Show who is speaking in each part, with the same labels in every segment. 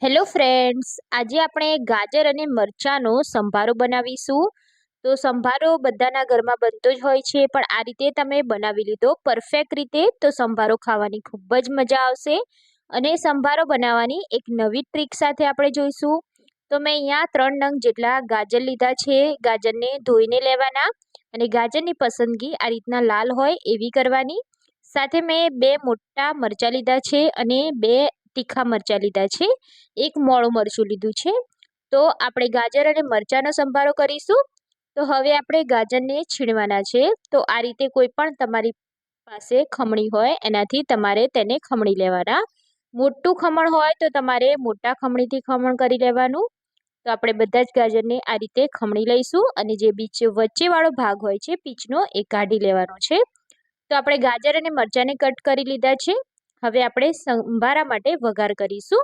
Speaker 1: Hello friends, આજે આપણે ગાજર અને મરચાંનો સંભારો બનાવીશું. તો સંભારો બધાના ઘરમાં બનતો જ હોય છે, પણ આ રીતે તમે બનાવી લીધો પરફેક્ટ રીતે તો સંભારો ખાવાની ખૂબ જ મજા આવશે. અને સંભારો બનાવવાની એક નવી ટ્રીક સાથે આપણે જોઈશું. તો મેં અહીંયા 3 નંગ જેટલા ગાજર લીધા છે. ગાજરને ધોઈને લેવાના અને ગાજરની પસંદગી આ રીતના લાલ હોય એવી કરવાની. સાથે મેં 2 મોટા મરચાં લીધા છે અને 2 તીખા મરચાં લીધા છે. એક મોળું મરચું લીધું છે. તો આપણે ગાજર અને મરચાંનો સંભારો કરીશું. તો હવે આપણે ગાજરને છીણવાના છે. તો આ રીતે કોઈ પણ તમારી પાસે ખમણી હોય એનાથી તમારે તેને ખમણી લેવાના. મોટું ખમણ હોય તો તમારે મોટા ખમણીથી ખમણ કરી લેવાનું. તો આપણે બધા જ ગાજરને આ રીતે ખમણી લઈશું અને જે બીચ વચ્ચેવાળો ભાગ હોય છે પીચનો એ કાઢી લેવાનો છે. તો આપણે ગાજર અને મરચાંને કટ કરી લીધા છે. હવે આપણે સંભારા માટે વઘાર કરીશું.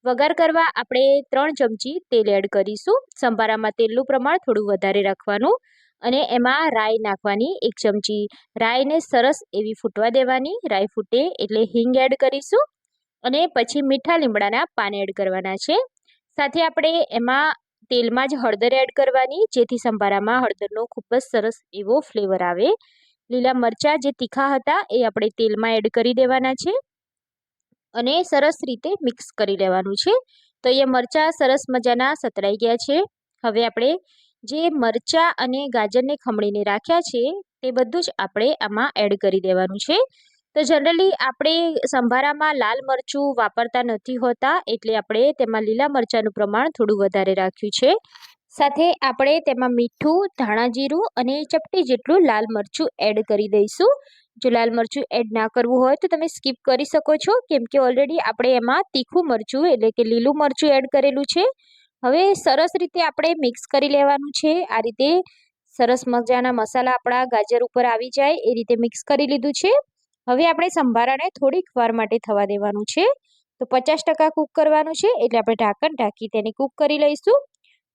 Speaker 1: વઘાર કરવા આપણે 3 ચમચી તેલ એડ કરીશું. સંભારામાં તેલનું પ્રમાણ થોડું વધારે રાખવાનું અને એમાં રાઈ નાખવાની 1 ચમચી. રાઈને સરસ એવી ફૂટવા દેવાની. રાઈ ફૂટે એટલે હિંગ એડ કરીશું અને પછી મીઠા લીમડાના પાન એડ કરવાના છે. સાથે આપણે એમાં તેલમાં જ હળદર એડ કરવાની, જેથી સંભારામાં હળદરનો ખૂબ જ સરસ એવો ફ્લેવર આવે. લીલા મરચાં જે તીખા હતા એ આપણે તેલમાં એડ કરી દેવાના છે અને સરસ રીતે મિક્સ કરી લેવાનું છે. તો અહીંયા મરચાં સરસ મજાના સતળાઈ ગયા છે. હવે આપણે જે મરચાં અને ગાજરને ખમણીને રાખ્યા છે તે બધું જ આપણે આમાં એડ કરી દેવાનું છે. તો જનરલી આપણે સંભારામાં લાલ મરચું વાપરતા નથી હોતા, એટલે આપણે તેમાં લીલા મરચાંનું પ્રમાણ થોડું વધારે રાખ્યું છે. સાથે આપણે તેમાં મીઠું, ધાણા જીરું અને ચપટી જેટલું લાલ મરચું એડ કરી દઈશું. જો લાલ મરચું એડ ના કરવું હોય તો તમે સ્કીપ કરી શકો છો, કેમ કે ઓલરેડી આપણે એમાં તીખું મરચું એટલે કે લીલું મરચું એડ કરેલું છે. હવે સરસ રીતે આપણે મિક્સ કરી લેવાનું છે. આ રીતે સરસ મજાના મસાલા આપણા ગાજર ઉપર આવી જાય એ રીતે મિક્સ કરી લીધું છે. હવે આપણે સંભારાને થોડીક વાર માટે થવા દેવાનું છે. તો 50% કૂક કરવાનું છે, એટલે આપણે ઢાંકણ ઢાંકી તેને કૂક કરી લઈશું.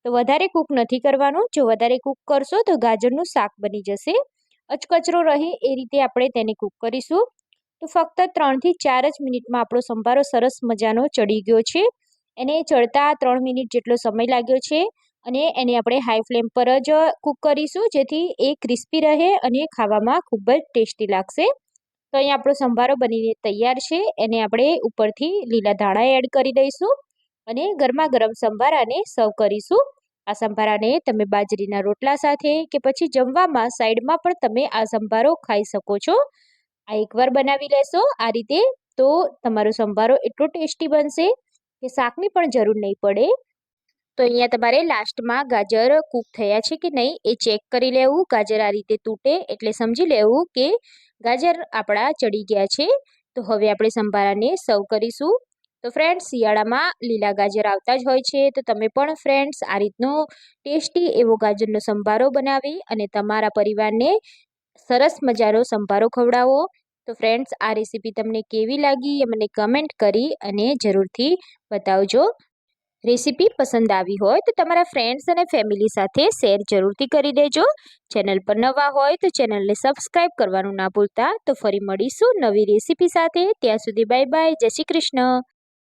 Speaker 1: તો વધારે કૂક નથી કરવાનું. જો વધારે કૂક કરશો તો ગાજરનું શાક બની જશે. અચકચરો રહે એ રીતે આપણે તેને કૂક કરીશું. તો ફક્ત 3 થી 4 જ મિનિટમાં આપણો સંભારો સરસ મજાનો ચડી ગયો છે. એને ચડતા 3 મિનિટ જેટલો સમય લાગ્યો છે અને એને આપણે હાઈ ફ્લેમ પર જ કૂક કરીશું, જેથી એ ક્રિસ્પી રહે અને ખાવામાં ખૂબ જ ટેસ્ટી લાગશે. તો અહીંયા આપણો સંભારો બનીને તૈયાર છે. એને આપણે ઉપરથી લીલા ધાણા એડ કરી દઈશું અને ગરમા ગરમ સંભારાને સર્વ કરીશું. આ સંભારાને તમે બાજરીના રોટલા સાથે કે પછી જમવામાં સાઈડમાં પણ તમે આ સંભારો ખાઈ શકો છો. આ એકવાર બનાવી લેશો આ રીતે તો તમારો સંભારો એટલો ટેસ્ટી બનશે કે શાકની પણ જરૂર નહીં પડે. તો અહીંયા તમારે લાસ્ટમાં ગાજર કૂક થયા છે કે નહીં એ ચેક કરી લેવું. ગાજર આ રીતે તૂટે એટલે સમજી લેવું કે ગાજર આપણા ચડી ગયા છે. તો હવે આપણે સંભારાને સર્વ કરીશું. તો ફ્રેન્ડ્સ, શિયાળામાં લીલા ગાજર આવતા જ હોય છે, તો તમે પણ ફ્રેન્ડ્સ આ રીતનો ટેસ્ટી એવો ગાજરનો સંભારો બનાવી અને તમારા પરિવારને સરસ મજાનો સંભારો ખવડાવો. તો ફ્રેન્ડ્સ, આ રેસીપી તમને કેવી લાગી એ મને કમેન્ટ કરી અને જરૂરથી બતાવજો. રેસીપી પસંદ આવી હોય તો તમારા ફ્રેન્ડ્સ અને ફેમિલી સાથે શેર જરૂરથી કરી દેજો. ચેનલ પર નવા હોય તો ચેનલને સબસ્ક્રાઈબ કરવાનું ના ભૂલતા. તો ફરી મળીશું નવી રેસીપી સાથે. ત્યાં સુધી બાય બાય. જય શ્રી કૃષ્ણ.